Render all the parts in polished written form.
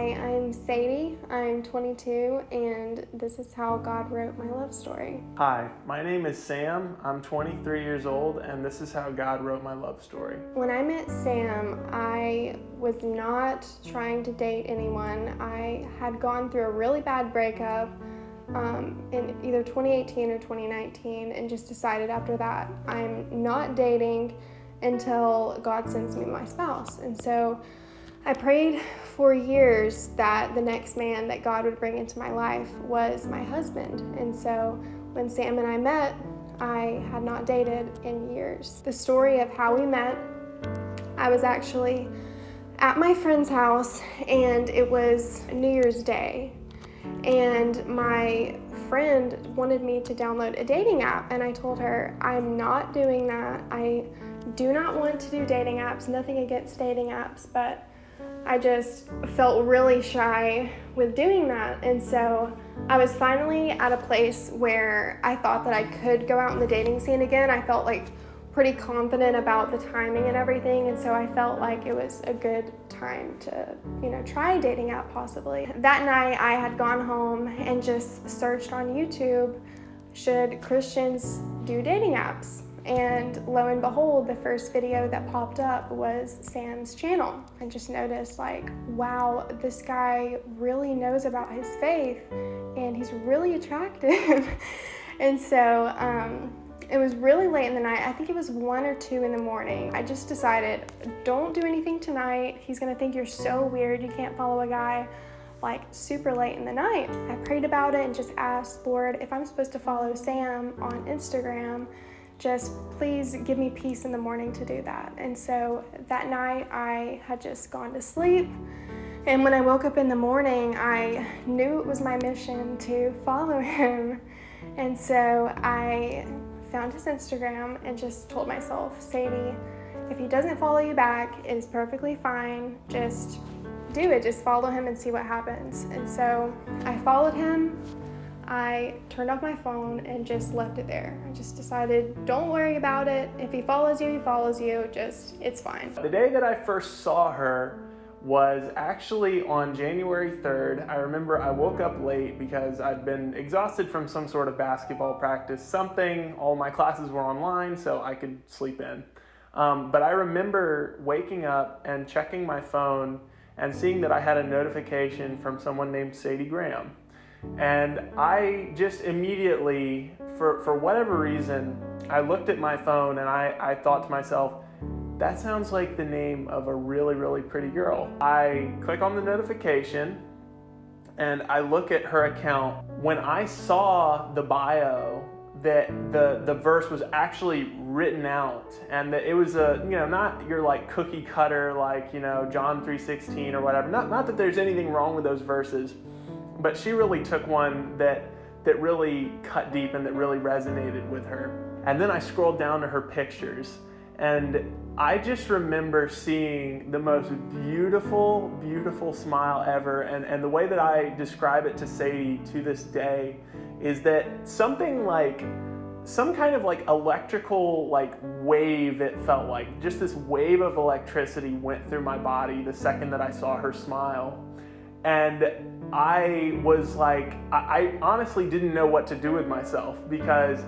Hi, I'm Sadie. I'm 22, and this is how God wrote my love story. Hi, my name is Sam. I'm 23 years old, and this is how God wrote my love story. When I met Sam, I was not trying to date anyone. I had gone through a really bad breakup in either 2018 or 2019, and just decided after that I'm not dating until God sends me my spouse. And so I prayed for years that the next man that God would bring into my life was my husband. And so when Sam and I met, I had not dated in years. The story of how we met, I was actually at my friend's house, and it was New Year's Day. And my friend wanted me to download a dating app, and I told her, I'm not doing that. I do not want to do dating apps, nothing against dating apps, but I just felt really shy with doing that. And so I was finally at a place where I thought that I could go out in the dating scene again. I felt like pretty confident about the timing and everything, and so I felt like it was a good time to, try a dating app possibly. That night I had gone home and just searched on YouTube, should Christians do dating apps? And lo and behold, the first video that popped up was Sam's channel. I just noticed, wow, this guy really knows about his faith and he's really attractive. And so it was really late in the night. I think it was 1 or 2 in the morning. I just decided, don't do anything tonight. He's gonna think you're so weird. You can't follow a guy super late in the night. I prayed about it and just asked, Lord, if I'm supposed to follow Sam on Instagram, just please give me peace in the morning to do that. And so that night I had just gone to sleep. And when I woke up in the morning, I knew it was my mission to follow him. And so I found his Instagram and just told myself, Sadie, if he doesn't follow you back, it is perfectly fine. Just do it. Just follow him and see what happens. And so I followed him. I turned off my phone and just left it there. I just decided, don't worry about it. If he follows you, he follows you. It's fine. The day that I first saw her was actually on January 3rd. I remember I woke up late because I'd been exhausted from some sort of basketball practice, all my classes were online so I could sleep in. But I remember waking up and checking my phone and seeing that I had a notification from someone named Sadie Graham. And I just immediately, for whatever reason, I looked at my phone and I thought to myself, that sounds like the name of a really, really pretty girl. I click on the notification and I look at her account. When I saw the bio, that the verse was actually written out, and that it was not your cookie cutter John 3:16 or whatever. Not that there's anything wrong with those verses, but she really took one that really cut deep and that really resonated with her. And then I scrolled down to her pictures, and I just remember seeing the most beautiful, beautiful smile ever. And the way that I describe it to Sadie to this day is that some kind of electrical wave, it felt like. Just this wave of electricity went through my body the second that I saw her smile. And I was I honestly didn't know what to do with myself, because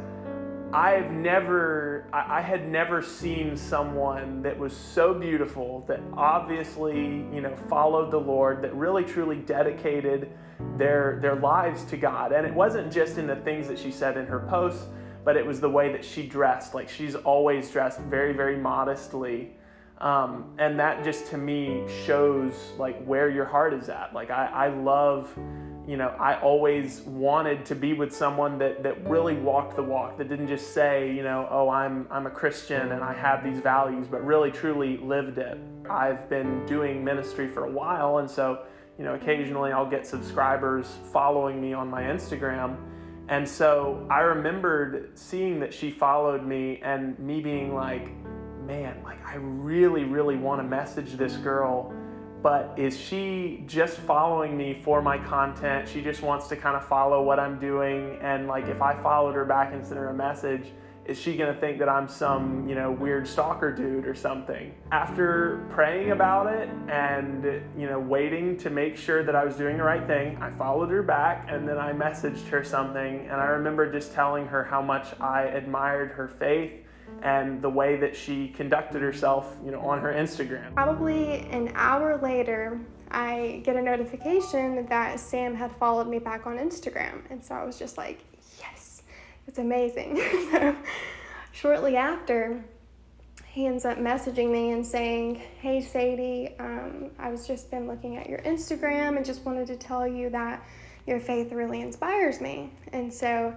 I had never seen someone that was so beautiful, that obviously, followed the Lord, that really truly dedicated their lives to God. And it wasn't just in the things that she said in her posts, but it was the way that she dressed. She's always dressed very, very modestly. And that just to me shows where your heart is at. I love, I always wanted to be with someone that really walked the walk, that didn't just say, oh, I'm a Christian and I have these values, but really truly lived it. I've been doing ministry for a while, and so, occasionally I'll get subscribers following me on my Instagram. And so I remembered seeing that she followed me and me being man, I really, really want to message this girl, but is she just following me for my content? She just wants to kind of follow what I'm doing, and if I followed her back and sent her a message, is she gonna think that I'm some, weird stalker dude or something? After praying about it and, waiting to make sure that I was doing the right thing, I followed her back and then I messaged her something, and I remember just telling her how much I admired her faith and the way that she conducted herself, on her Instagram. Probably an hour later, I get a notification that Sam had followed me back on Instagram. And so I was just like, yes, it's amazing. So shortly after, he ends up messaging me and saying, hey Sadie, I was just been looking at your Instagram and just wanted to tell you that your faith really inspires me. And so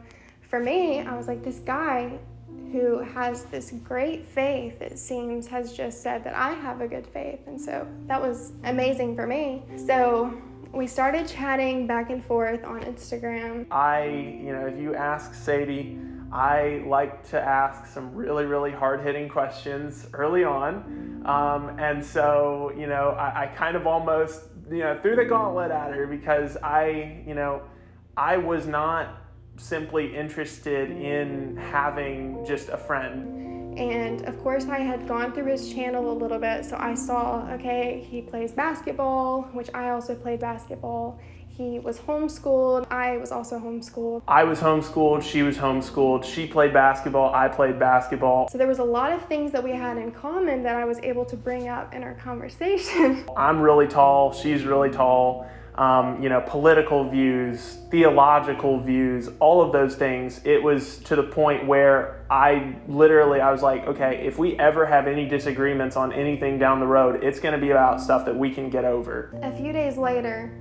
for me, I was like, this guy who has this great faith, it seems, has just said that I have a good faith. And so that was amazing for me. So we started chatting back and forth on Instagram. If you ask Sadie, I like to ask some really, really hard-hitting questions early on. And so, I kind of almost, threw the gauntlet at her because I was not simply interested in having just a friend. And of course I had gone through his channel a little bit, so I saw, okay, he plays basketball, which I also played basketball. He was homeschooled, I was also homeschooled. I was homeschooled, she was homeschooled, she played basketball, I played basketball. So there was a lot of things that we had in common that I was able to bring up in our conversation. I'm really tall, she's really tall. Political views, theological views, all of those things. It was to the point where I was like, okay, if we ever have any disagreements on anything down the road, it's going to be about stuff that we can get over. A few days later,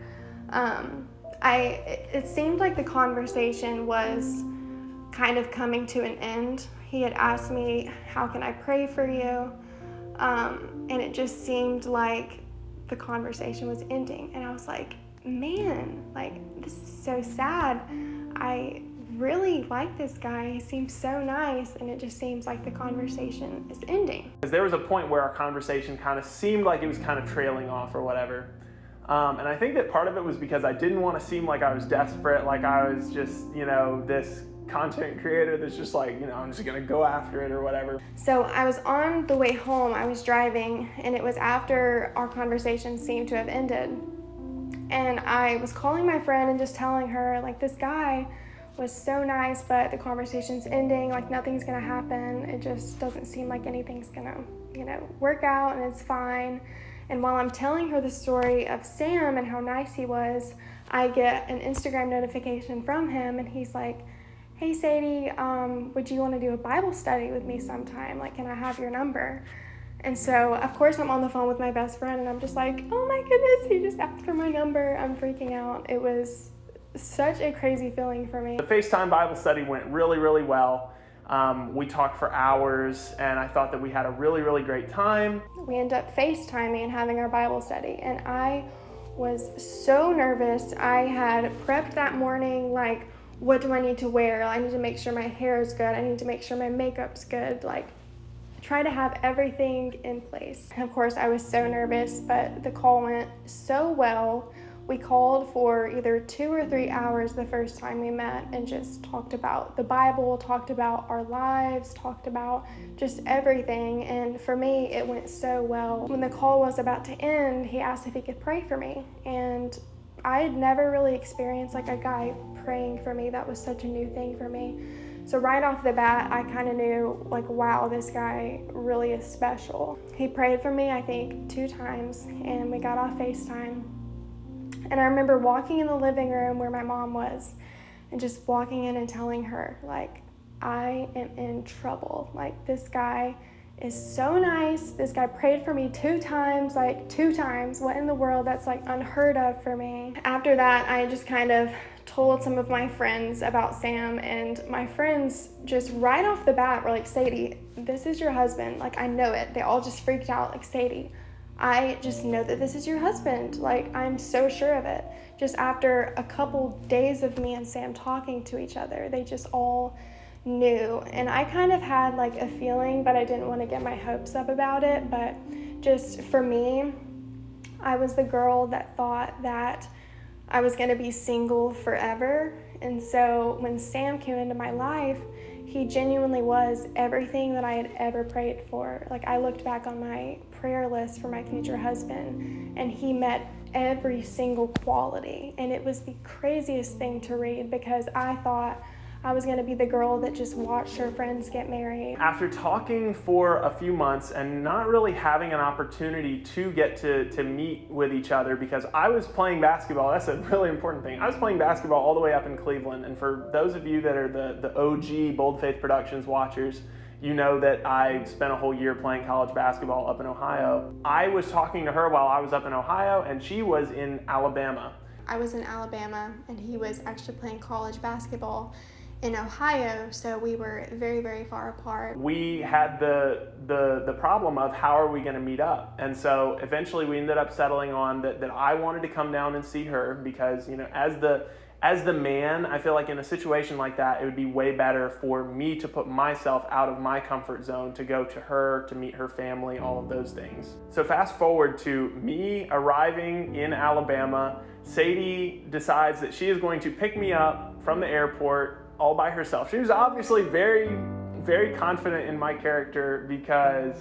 it seemed like the conversation was kind of coming to an end. He had asked me, how can I pray for you? And it just seemed like the conversation was ending. And I was like, man, this is so sad. I really like this guy. He seems so nice, and it just seems like the conversation is ending. There was a point where our conversation kind of seemed like it was kind of trailing off or whatever. And I think that part of it was because I didn't want to seem like I was desperate, like I was just, this content creator that's just like, I'm just gonna go after it or whatever. So I was on the way home, I was driving, and it was after our conversation seemed to have ended. And I was calling my friend and just telling her, this guy was so nice, but the conversation's ending, nothing's gonna happen. It just doesn't seem like anything's gonna, work out, and it's fine. And while I'm telling her the story of Sam and how nice he was, I get an Instagram notification from him, and he's like, hey Sadie, would you want to do a Bible study with me sometime? Can I have your number? And so, of course, I'm on the phone with my best friend, and I'm just like, oh my goodness, he just asked for my number. I'm freaking out. It was such a crazy feeling for me. The FaceTime Bible study went really, really well. We talked for hours, and I thought that we had a really, really great time. We ended up FaceTiming and having our Bible study, and I was so nervous. I had prepped that morning, what do I need to wear? I need to make sure my hair is good. I need to make sure my makeup's good. Try to have everything in place. And of course, I was so nervous, but the call went so well. We called for either 2 or 3 hours the first time we met and just talked about the Bible, talked about our lives, talked about just everything. And for me, it went so well. When the call was about to end, he asked if he could pray for me. And I had never really experienced a guy praying for me. That was such a new thing for me. So right off the bat, I kind of knew, wow, this guy really is special. He prayed for me, I think, 2 times, and we got off FaceTime. And I remember walking in the living room where my mom was and just walking in and telling her, I am in trouble. This guy is so nice. This guy prayed for me 2 times, 2 times. What in the world? That's unheard of for me. After that, I just kind of told some of my friends about Sam, and my friends just right off the bat were like, Sadie, this is your husband. I know it. They all just freaked out, Sadie, I just know that this is your husband. I'm so sure of it. Just after a couple days of me and Sam talking to each other, they just all knew. And I kind of had a feeling, but I didn't want to get my hopes up about it. But just for me, I was the girl that thought that I was going to be single forever. And so when Sam came into my life, He genuinely was everything that I had ever prayed for. Like, I looked back on my prayer list for my future husband, and he met every single quality. And it was the craziest thing to read, because I thought I was going to be the girl that just watched her friends get married. After talking for a few months and not really having an opportunity to get to meet with each other, because I was playing basketball, that's a really important thing. I was playing basketball all the way up in Cleveland, and for those of you that are the OG Bold Faith Productions watchers, you know that I spent a whole year playing college basketball up in Ohio. I was talking to her while I was up in Ohio, and she was in Alabama. I was in Alabama, and he was actually playing college basketball in Ohio, so we were very, very far apart. We had the problem of how are we going to meet up, and so eventually we ended up settling on that I wanted to come down and see her, because, you know, as the man, I feel like in a situation like that, it would be way better for me to put myself out of my comfort zone to go to her, to meet her family, all of those things. So fast forward to me arriving in Alabama. Sadie decides that she is going to pick me up from the airport all by herself. She was obviously very, very confident in my character, because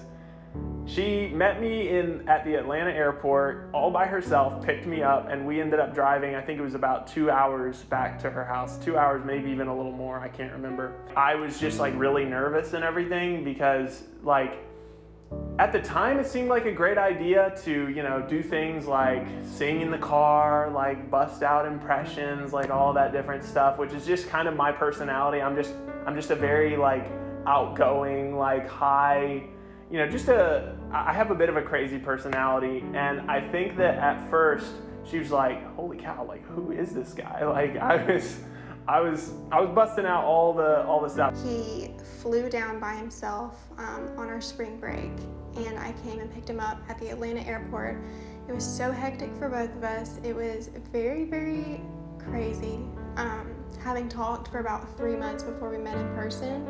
she met me at the Atlanta airport all by herself, picked me up, and we ended up driving, I think it was about 2 hours back to her house. 2 hours, maybe even a little more, I can't remember. I was just like really nervous and everything, because like at the time it seemed like a great idea to, you know, do things like sing in the car, like bust out impressions, like all that different stuff, which is just kind of my personality. I'm just a very like outgoing, like high, you know, I have a bit of a crazy personality, and I think that at first she was like, holy cow, like who is this guy? Like I was busting out all the stuff. He flew down by himself on our spring break, and I came and picked him up at the Atlanta airport. It was so hectic for both of us. It was very, very crazy. Having talked for about 3 months before we met in person,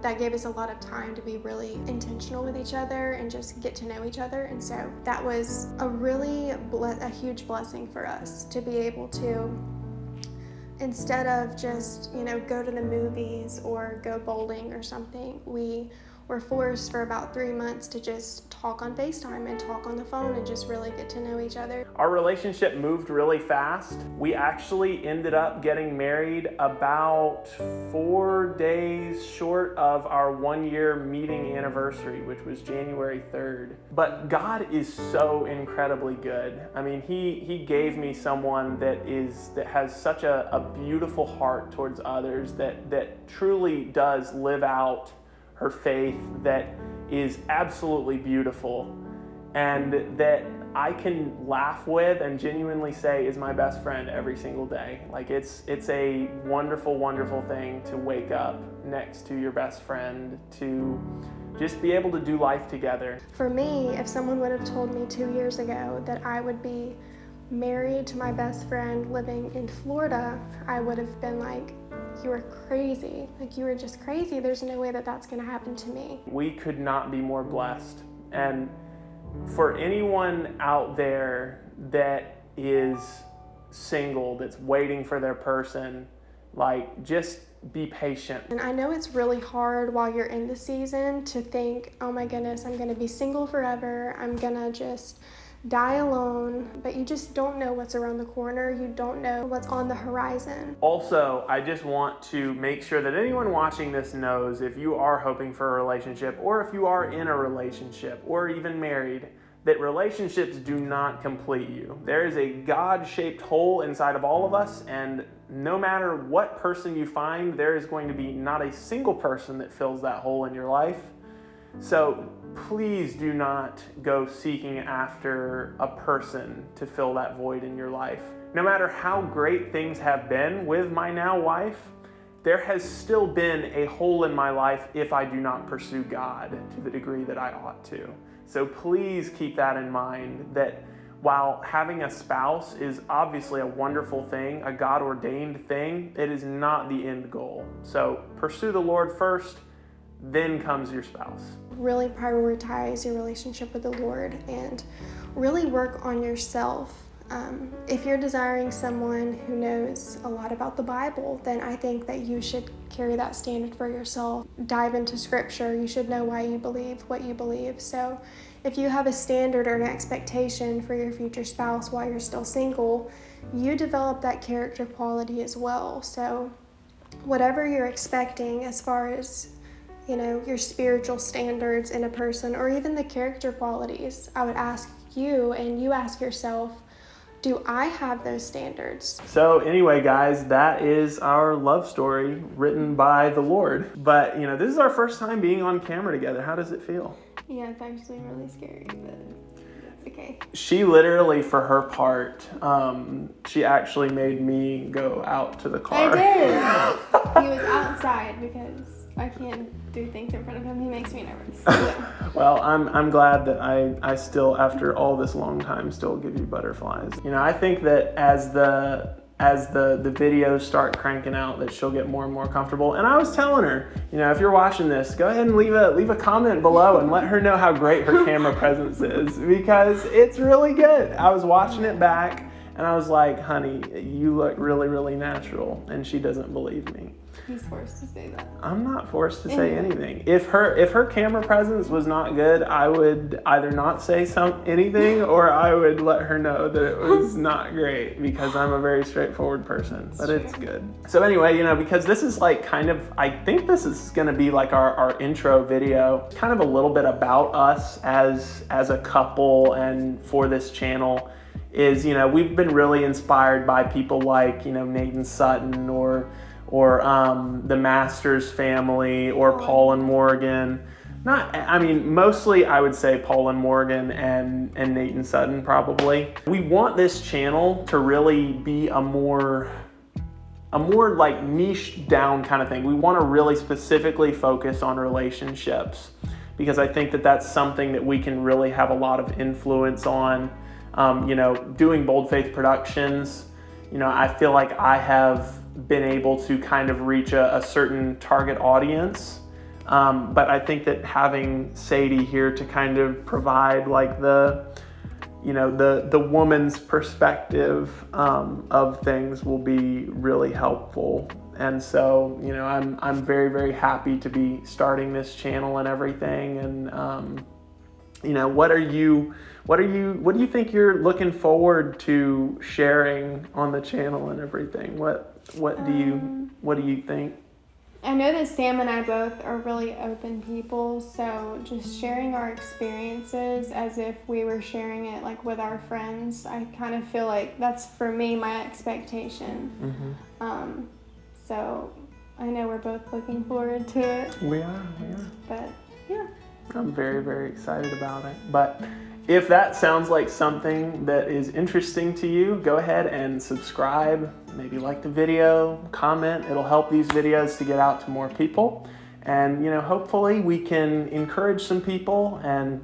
that gave us a lot of time to be really intentional with each other and just get to know each other. And so that was a huge blessing for us to be able to, instead of just, you know, go to the movies or go bowling or something, we were forced for about 3 months to just talk on FaceTime and talk on the phone and just really get to know each other. Our relationship moved really fast. We actually ended up getting married about 4 days short of our 1-year meeting anniversary, which was January 3rd. But God is so incredibly good. I mean, He gave me someone that has such a beautiful heart towards others, that truly does live out her faith, that is absolutely beautiful, and that I can laugh with and genuinely say is my best friend every single day. Like it's a wonderful, wonderful thing to wake up next to your best friend, to just be able to do life together. For me, if someone would have told me 2 years ago that I would be married to my best friend living in Florida, I would have been like, you are crazy. Like, you are just crazy. There's no way that that's going to happen to me. We could not be more blessed. And for anyone out there that is single, that's waiting for their person, like, just be patient. And I know it's really hard while you're in the season to think, oh my goodness, I'm going to be single forever. I'm going to just die alone, but you just don't know what's around the corner. You don't know what's on the horizon. Also, I just want to make sure that anyone watching this knows, if you are hoping for a relationship, or if you are in a relationship, or even married, that relationships do not complete you. There is a God-shaped hole inside of all of us, and no matter what person you find, there is going to be not a single person that fills that hole in your life. So please do not go seeking after a person to fill that void in your life. No matter how great things have been with my now wife, there has still been a hole in my life if I do not pursue God to the degree that I ought to. So please keep that in mind, that while having a spouse is obviously a wonderful thing, a God-ordained thing, it is not the end goal. So pursue the Lord first, then comes your spouse. Really prioritize your relationship with the Lord and really work on yourself. If you're desiring someone who knows a lot about the Bible, then I think that you should carry that standard for yourself. Dive into scripture. You should know why you believe what you believe. So if you have a standard or an expectation for your future spouse while you're still single, you develop that character quality as well. So whatever you're expecting as far as, your spiritual standards in a person, or even the character qualities, I would ask you, and you ask yourself, do I have those standards? So anyway, guys, that is our love story written by the Lord. But, this is our first time being on camera together. How does it feel? Yeah, it's actually really scary, but it's okay. She literally, for her part, she actually made me go out to the car. I did. He was outside because I can't do things in front of him. He makes me nervous. So. Well, I'm glad that I still, after all this long time, still give you butterflies. I think that as the videos start cranking out, that she'll get more and more comfortable. And I was telling her, if you're watching this, go ahead and leave a comment below and let her know how great her camera presence is, because it's really good. I was watching it back and I was like, honey, you look really, really natural. And she doesn't believe me. He's forced to say that. I'm not forced to say anything. If her camera presence was not good, I would either not say anything, or I would let her know that it was not great, because I'm a very straightforward person. But it's good. So anyway, because this is like I think this is going to be like our intro video, kind of a little bit about us as a couple, and for this channel is, we've been really inspired by people like, Nathan Sutton, or the Masters family, or Paul and Morgan. Mostly I would say Paul and Morgan and Nathan Sutton probably. We want this channel to really be a more like niche down kind of thing. We want to really specifically focus on relationships, because I think that that's something that we can really have a lot of influence on. Doing Bold Faith Productions, I feel like I have been able to kind of reach a certain target audience. But I think that having Sadie here to kind of provide like the woman's perspective of things will be really helpful. And so, I'm very, very happy to be starting this channel and everything. And, what do you think you're looking forward to sharing on the channel and everything? What do you think? I know that Sam and I both are really open people, so just sharing our experiences as if we were sharing it like with our friends, I kind of feel like that's, for me, my expectation. Mm-hmm. So I know we're both looking forward to it. We are. But yeah. I'm very, very excited about it. But if that sounds like something that is interesting to you, go ahead and subscribe, maybe like the video, comment. It'll help these videos to get out to more people. And, hopefully we can encourage some people and,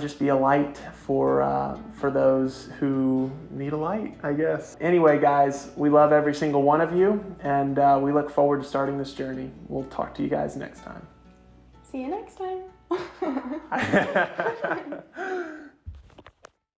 just be a light for those who need a light, I guess. Anyway, guys, we love every single one of you, and we look forward to starting this journey. We'll talk to you guys next time. See you next time.